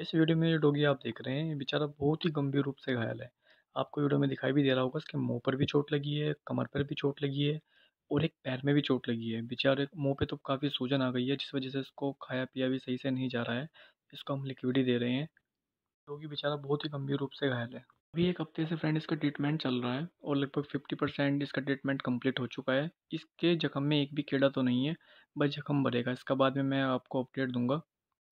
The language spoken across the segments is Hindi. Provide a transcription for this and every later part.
इस वीडियो में जो डॉगी आप देख रहे हैं, ये बेचारा बहुत ही गंभीर रूप से घायल है। आपको वीडियो में दिखाई भी दे रहा होगा, इसके मुँह पर भी चोट लगी है, कमर पर भी चोट लगी है और एक पैर में भी चोट लगी है। बेचारे मुँह पे तो काफ़ी सूजन आ गई है, जिस वजह से इसको खाया-पिया भी सही से नहीं जा रहा है। इसको हम लिक्विड ही दे रहे हैं। डॉगी बेचारा बहुत ही गंभीर रूप से घायल है। अभी 1 हफ्ते से फ्रेंड इसका ट्रीटमेंट चल रहा है और लगभग 50% इसका ट्रीटमेंट कंप्लीट हो चुका है। इसके जख्म में एक भी कीड़ा तो नहीं है, बस जख्म भरेगा। इसका बाद में मैं आपको अपडेट दूँगा।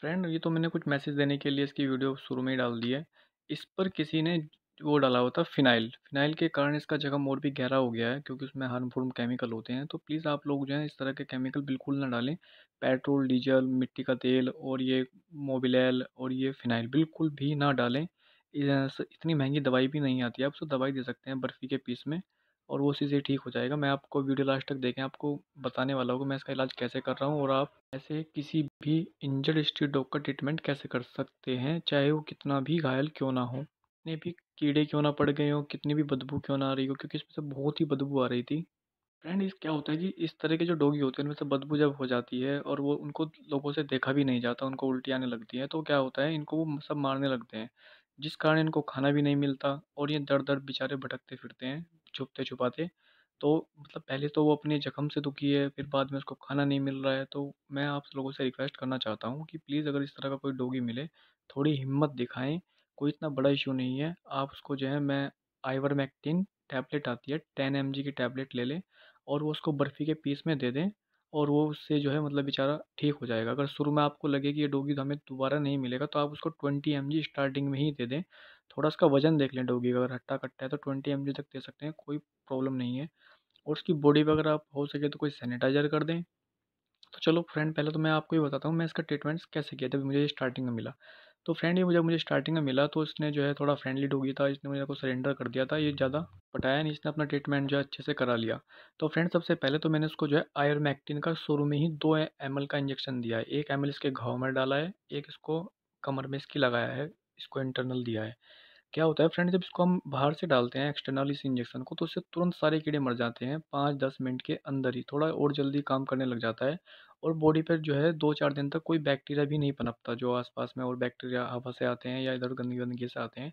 फ्रेंड, ये तो मैंने कुछ मैसेज देने के लिए इसकी वीडियो शुरू में ही डाल दी है। इस पर किसी ने वो डाला हुआ था फिनाइल। फिनाइल के कारण इसका जख्म और भी गहरा हो गया है, क्योंकि उसमें हार्मफुल केमिकल होते हैं। तो प्लीज़ आप लोग जो है इस तरह के केमिकल बिल्कुल ना डालें। पेट्रोल, डीजल, मिट्टी का तेल और ये मोबिल और ये फिनाइल बिल्कुल भी ना डालें। इतनी महंगी दवाई भी नहीं आती है, आप उसको दवाई दे सकते हैं बर्फ़ी के पीस में और वो उसी से ठीक हो जाएगा। मैं आपको वीडियो लास्ट तक देखें, आपको बताने वाला हूँ कि मैं इसका इलाज कैसे कर रहा हूँ और आप ऐसे किसी भी इंजर्ड स्ट्रीट डॉग का ट्रीटमेंट कैसे कर सकते हैं, चाहे वो कितना भी घायल क्यों ना हो, कितने भी कीड़े क्यों ना पड़ गए हों, कितनी भी बदबू क्यों ना आ रही हो, क्योंकि इसमें से बहुत ही बदबू आ रही थी। फ्रेंड, इस क्या होता है कि इस तरह के जो डॉगी होते हैं उनमें से बदबू जब हो जाती है और वो उनको लोगों से देखा भी नहीं जाता, उनको उल्टी आने लगती है, तो क्या होता है इनको वो सब मारने लगते हैं, जिस कारण इनको खाना भी नहीं मिलता और ये दर दर बेचारे भटकते फिरते हैं छुपते छुपाते। तो मतलब पहले तो वो अपने जख्म से दुखी है, फिर बाद में उसको खाना नहीं मिल रहा है। तो मैं आप लोगों से रिक्वेस्ट करना चाहता हूँ कि प्लीज़ अगर इस तरह का कोई डॉगी मिले, थोड़ी हिम्मत दिखाएं। कोई इतना बड़ा इशू नहीं है। आप उसको जो है, मैं आइवरमेक्टिन टैबलेट आती है, 10 mg की टैबलेट ले लें और वो उसको बर्फ़ी के पीस में दे दें और वो उससे जो है मतलब बेचारा ठीक हो जाएगा। अगर शुरू में आपको लगे कि ये डॉगी हमें दोबारा नहीं मिलेगा, तो आप उसको 20 mg स्टार्टिंग में ही दे दें। थोड़ा उसका वज़न देख लें डॉगी का, अगर हट्टा-कट्टा है तो 20 mg तक दे सकते हैं, कोई प्रॉब्लम नहीं है। और उसकी बॉडी पे अगर आप हो सके तो कोई सैनिटाइज़र कर दें। तो चलो फ्रेंड, पहले तो मैं आपको ये बताता हूँ मैं इसका ट्रीटमेंट कैसे किया जब मुझे स्टार्टिंग में मिला। तो फ्रेंड, ये जब मुझे स्टार्टिंग में मिला तो इसने जो है थोड़ा फ्रेंडली डॉगी था, इसने मेरे को सरेंडर कर दिया था। ये ज़्यादा पटाया नहीं, इसने अपना ट्रीटमेंट जो है अच्छे से करा लिया। तो फ्रेंड, सबसे पहले तो मैंने उसको जो है आयरमेक्टिन का शुरू में ही 2 ml का इंजेक्शन दिया है। 1 ml इसके घाव में डाला है, एक इसको कमर में इसकी लगाया है, इसको इंटरनल दिया है। क्या होता है फ्रेंड, जब इसको हम बाहर से डालते हैं एक्सटर्नल इस इंजेक्शन को, तो उससे तुरंत सारे कीड़े मर जाते हैं 5-10 मिनट के अंदर ही, थोड़ा और जल्दी काम करने लग जाता है। और बॉडी पर जो है 2-4 दिन तक कोई बैक्टीरिया भी नहीं पनपता, जो आसपास में और बैक्टीरिया हवा से आते हैं या इधर गंदगी गंदगी से आते हैं,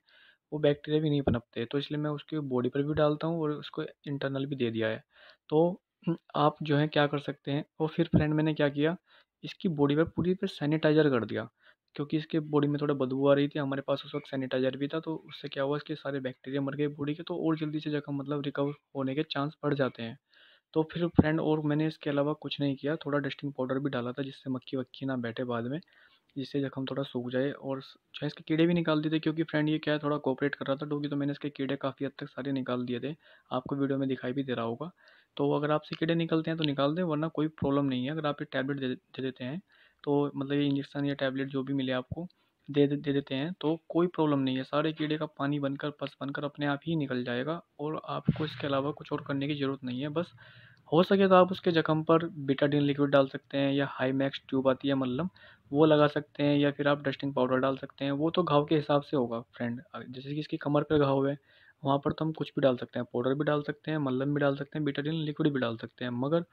वो बैक्टीरिया भी नहीं पनपते। तो इसलिए मैं उसकी बॉडी पर भी डालता हूँ और उसको इंटरनल भी दे दिया है। तो आप जो है क्या कर सकते हैं, और फिर फ्रेंड मैंने क्या किया, इसकी बॉडी पर पूरी पर सैनिटाइज़र कर दिया, क्योंकि इसके बॉडी में थोड़ा बदबू आ रही थी। हमारे पास उस वक्त सैनिटाइज़र भी था, तो उससे क्या हुआ, इसके सारे बैक्टीरिया मर गए बॉडी के, तो और जल्दी से जख्म मतलब रिकवर होने के चांस बढ़ जाते हैं। तो फिर फ्रेंड, और मैंने इसके अलावा कुछ नहीं किया, थोड़ा डस्टिंग पाउडर भी डाला था जिससे मक्खी-वक्खी ना बैठे बाद में, जिससे ज़ख्म थोड़ा सूख जाए और जो है इसके कीड़े भी निकाल दिए थे, क्योंकि फ्रेंड ये क्या है, थोड़ा कोऑपरेट कर रहा था डॉगी, तो मैंने इसके कीड़े काफ़ी हद तक सारे निकाल दिए थे। आपको वीडियो में दिखाई भी दे रहा होगा। तो अगर आपसे कीड़े निकलते हैं तो निकाल दें, वरना कोई प्रॉब्लम नहीं है। अगर आप ये टैबलेट दे देते हैं, तो मतलब ये इंजेक्शन या टैबलेट जो भी मिले आपको, दे देते हैं, तो कोई प्रॉब्लम नहीं है। सारे कीड़े का पानी बनकर, पस बनकर अपने आप ही निकल जाएगा और आपको इसके अलावा कुछ और करने की ज़रूरत नहीं है। बस हो सके तो आप उसके ज़ख्म पर बिटाडीन लिक्विड डाल सकते हैं, या हाईमैक्स ट्यूब आती है मलहम, वो लगा सकते हैं, या फिर आप डस्टिंग पाउडर डाल सकते हैं। वो तो घाव के हिसाब से होगा फ्रेंड। जैसे कि इसकी कमर पे घाव है, वहाँ पर तो हम कुछ भी डाल सकते हैं, पाउडर भी डाल सकते हैं, मलहम भी डाल सकते हैं, बिटाडीन लिक्विड भी डाल सकते हैं। मगर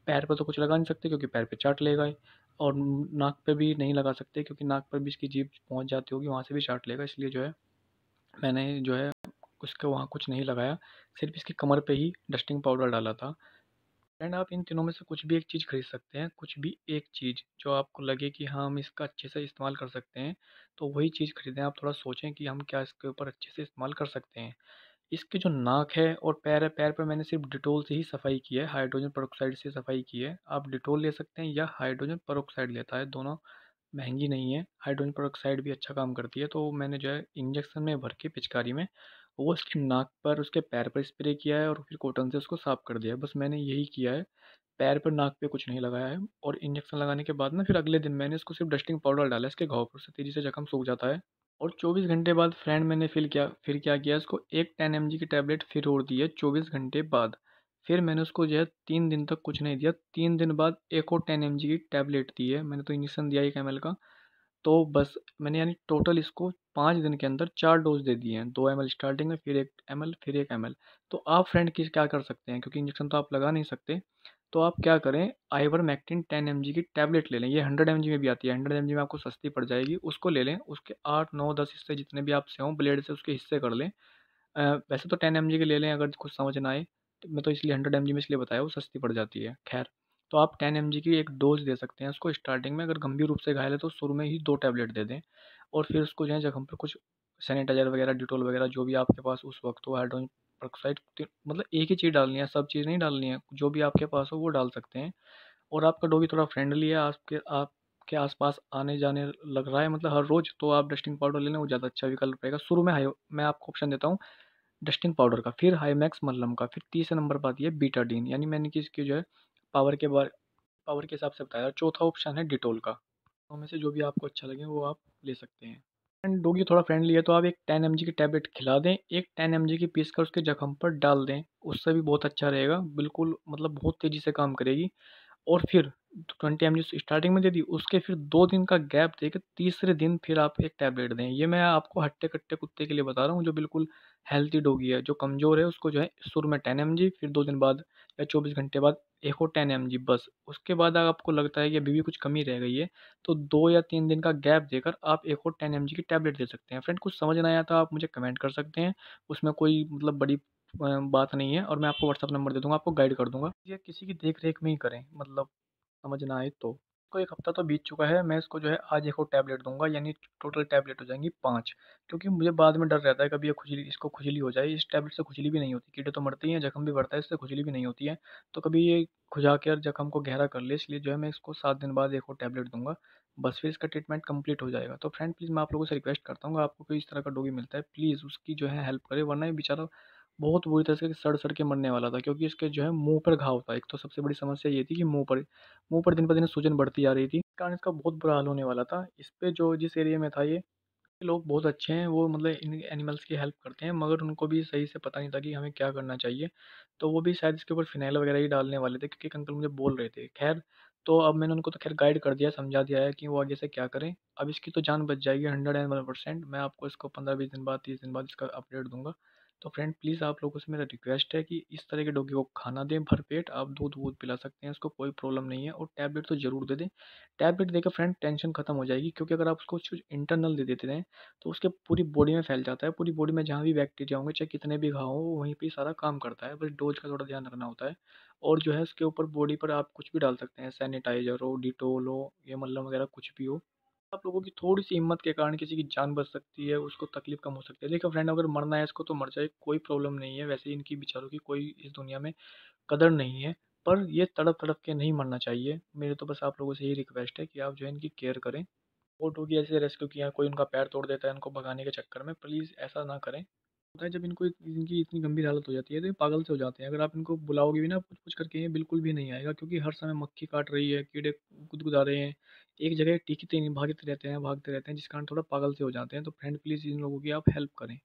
पैर पे तो कुछ लगा नहीं सकते, क्योंकि पैर पे चाट लेगा ही। और नाक पे भी नहीं लगा सकते, क्योंकि नाक पर भी इसकी जीभ पहुँच जाती होगी, वहाँ से भी चाट लेगा। इसलिए जो है मैंने जो है उसके वहाँ कुछ नहीं लगाया, सिर्फ़ इसकी कमर पे ही डस्टिंग पाउडर डाला था। एंड आप इन तीनों में से कुछ भी एक चीज़ खरीद सकते हैं, कुछ भी एक चीज़ जो आपको लगे कि हाँ, हम इसका अच्छे से इस्तेमाल कर सकते हैं, तो वही चीज़ खरीदें। आप थोड़ा सोचें कि हम क्या इसके ऊपर अच्छे से इस्तेमाल कर सकते हैं। इसकी जो नाक है और पैर है, पैर पे मैंने सिर्फ डिटॉल से ही सफाई की है, हाइड्रोजन पेरोक्साइड से सफाई की है। आप डिटॉल ले सकते हैं या हाइड्रोजन पेरोक्साइड लेता है, दोनों महंगी नहीं है। हाइड्रोजन पेरोक्साइड भी अच्छा काम करती है। तो मैंने जो है इंजेक्शन में भर के पिचकारी में वो उसकी नाक पर, उसके पैर पर स्प्रे किया है और फिर कॉटन से उसको साफ कर दिया है। बस मैंने यही किया है। पैर पर, नाक पे कुछ नहीं लगाया है। और इंजेक्शन लगाने के बाद ना फिर अगले दिन मैंने इसको सिर्फ डस्टिंग पाउडर डाला है इसके घाव पर, उससे तेज़ी से जख्म सूख जाता है। और 24 घंटे बाद फ्रेंड मैंने फिर क्या किया, इसको एक 10 mg की टैबलेट फिर और दी है 24 घंटे बाद। फिर मैंने उसको जो है 3 दिन तक कुछ नहीं दिया। 3 दिन बाद एक और 10 mg की टैबलेट दी है। मैंने तो इंजेक्शन दिया 1 ml का। तो बस मैंने यानी टोटल इसको 5 दिन के अंदर 4 डोज़ दे दिए हैं। 2 एमएल स्टार्टिंग में, फिर 1 एमएल, फिर 1 एमएल। तो आप फ्रेंड किस क्या कर सकते हैं, क्योंकि इंजेक्शन तो आप लगा नहीं सकते, तो आप क्या करें, आइवरमेक्टिन 10 एमजी की टैबलेट ले लें। ये 100 एमजी में भी आती है, 100 एमजी में आपको सस्ती पड़ जाएगी। उसको ले लें, उसके 8, 9, 10 हिस्से जितने भी आपसे हों, ब्लेड से उसके हिस्से कर लें। वैसे तो 10 एमजी के ले लें अगर कुछ समझ ना आए, तो मैं तो इसलिए 100 एमजी में इसलिए बताया, वो सस्ती पड़ जाती है। खैर, तो आप 10 एमजी की एक डोज़ दे सकते हैं उसको स्टार्टिंग में। अगर गंभीर रूप से घायल है तो शुरू में ही 2 टैबलेट दे दें, और फिर उसको जो है जख्म पे कुछ सैनिटाइज़र वगैरह, डेटॉल वगैरह जो भी आपके पास उस वक़्त हो, हाइड्रोजन पेरोक्साइड, मतलब एक ही चीज़ डालनी है, सब चीज़ नहीं डालनी है, जो भी आपके पास हो वो डाल सकते हैं। और आपका डॉगी थोड़ा फ्रेंडली है, आपके आस-पास आने-जाने लग रहा है मतलब हर रोज़, तो आप डस्टिंग पाउडर ले लें, वो ज़्यादा अच्छा विकल्प रहेगा। शुरू में मैं आपको ऑप्शन देता हूँ डस्टिंग पाउडर का, फिर हाईमैक्स मलहम का, फिर तीसरे नंबर पर आती है बीटाडीन, यानी मैंने कि इसकी जो है पावर के बारे पावर के हिसाब से बताया। चौथा ऑप्शन है डिटॉल का। तो में से जो भी आपको अच्छा लगे वो आप ले सकते हैं। एंड डॉगी थोड़ा फ्रेंडली है तो आप एक 10 एमजी की टैबलेट खिला दें, एक 10 एमजी की पीस कर उसके जख्म पर डाल दें, उससे भी बहुत अच्छा रहेगा, बिल्कुल मतलब बहुत तेज़ी से काम करेगी। और फिर 20 एमजी स्टार्टिंग में दे दी, उसके फिर 2 दिन का गैप देके तीसरे दिन फिर आप एक टैबलेट दें। ये मैं आपको हट्टे-कट्टे कुत्ते के लिए बता रहा हूँ, जो बिल्कुल हेल्थी डॉगी है। जो कमज़ोर है उसको जो है शुरू में 10 एमजी, फिर 2 दिन बाद या 24 घंटे बाद एक और 10 एमजी बस। उसके बाद अगर आपको लगता है कि अभी भी कुछ कमी रह गई है, तो 2 या 3 दिन का गैप देकर आप एक और 10 एमजी की टैबलेट दे सकते हैं। फ्रेंड कुछ समझ ना आया तो आप मुझे कमेंट कर सकते हैं, उसमें कोई मतलब बड़ी बात नहीं है, और मैं आपको व्हाट्सएप नंबर दे दूँगा, आपको गाइड कर दूँगा। ये किसी की देख-रेख में ही करें, मतलब समझ ना आए तो। तो 1 हफ्ता तो बीत चुका है, मैं इसको जो है आज एक और टैबलेट दूँगा, यानी टोटल टैबलेट हो जाएँगी 5, क्योंकि मुझे बाद में डर रहता है कभी ये खुजली इसको खुजली हो जाए। इस टैबलेट से खुजली भी नहीं होती, कीड़े तो मरते ही हैं, जख्म भी बढ़ता है, इससे खुजली भी नहीं होती है। तो कभी ये खुजा के और जख्म को गहरा कर ले, इसलिए जो है मैं इसको 7 दिन बाद एक और टैबलेट दूँगा। बस फिर इसका ट्रीटमेंट कंप्लीट हो जाएगा। तो फ्रेंड प्लीज़ मैं आप लोगों से रिक्वेस्ट करता हूँ, आपको कोई इस तरह का डॉगी मिलता है, प्लीज़ उसकी जो है हेल्प करें, वरना ये बेचारा बहुत बुरी तरह से सड़-सड़ के मरने वाला था, क्योंकि इसके जो है मुँह पर घाव था। एक तो सबसे बड़ी समस्या ये थी कि मुँह पर दिन ब दिन सूजन बढ़ती जा रही थी, इस कारण इसका बहुत बुरा हाल होने वाला था। इस पे जो जिस एरिया में था ये, लोग बहुत अच्छे हैं, वो मतलब इन एनिमल्स की हेल्प करते हैं, मगर उनको भी सही से पता नहीं था कि हमें क्या करना चाहिए। तो वो भी शायद इसके ऊपर फ़िनाइल वगैरह ही डालने वाले थे, क्योंकि एक अंकल मुझे बोल रहे थे। ख़ैर, तो अब मैंने उनको तो ख़ैर गाइड कर दिया, समझा दिया है कि वो आगे से क्या करें। अब इसकी तो जान बच जाएगी 101%। मैं आपको इसको 15-20 दिन बाद, 30 दिन बाद इसका अपडेट दूँगा। तो फ्रेंड प्लीज़ आप लोगों से मेरा रिक्वेस्ट है कि इस तरह के डॉगी को खाना दें भरपेट, आप दूध-वूध पिला सकते हैं, उसको कोई प्रॉब्लम नहीं है, और टैबलेट तो ज़रूर दे दें। टैबलेट देकर फ्रेंड टेंशन खत्म हो जाएगी, क्योंकि अगर आप उसको कुछ इंटरनल दे देते हैं, तो उसके पूरी बॉडी में फैल जाता है। पूरी बॉडी में जहाँ भी बैक्टीरिया होंगे, चाहे कितने भी घाव हों, वहीं पे सारा काम करता है। बस डोज़ का थोड़ा ध्यान रखना होता है। और जो है उसके ऊपर बॉडी पर आप कुछ भी डाल सकते हैं, सैनिटाइज़र हो, डिटॉल हो, या मलहम वगैरह कुछ भी हो। आप लोगों की थोड़ी-सी हिम्मत के कारण किसी की जान बच सकती है, उसको तकलीफ़ कम हो सकती है। देखिए फ्रेंड, अगर मरना है इसको तो मर जाए, कोई प्रॉब्लम नहीं है। वैसे इनकी बेचारों की कोई इस दुनिया में कदर नहीं है, पर ये तड़प-तड़प के नहीं मरना चाहिए। मेरी तो बस आप लोगों से यही रिक्वेस्ट है कि आप जो है इनकी केयर करें। बहुत डॉगी ऐसे रेस्क्यू किया है, कोई उनका पैर तोड़ देता है इनको भगाने के चक्कर में, प्लीज़ ऐसा ना करें। होता है जब इनकी इतनी गंभीर हालत हो जाती है तो ये पागल से हो जाते हैं। अगर आप इनको बुलाओगे भी ना पूछ-पूछ करके, ये बिल्कुल भी नहीं आएगा, क्योंकि हर समय मक्खी काट रही है, कीड़े गुदगुदा रहे हैं, एक जगह टिकते नहीं, भागते रहते हैं, जिस कारण थोड़ा पागल से हो जाते हैं। तो फ्रेंड प्लीज़ इन लोगों की आप हेल्प करें।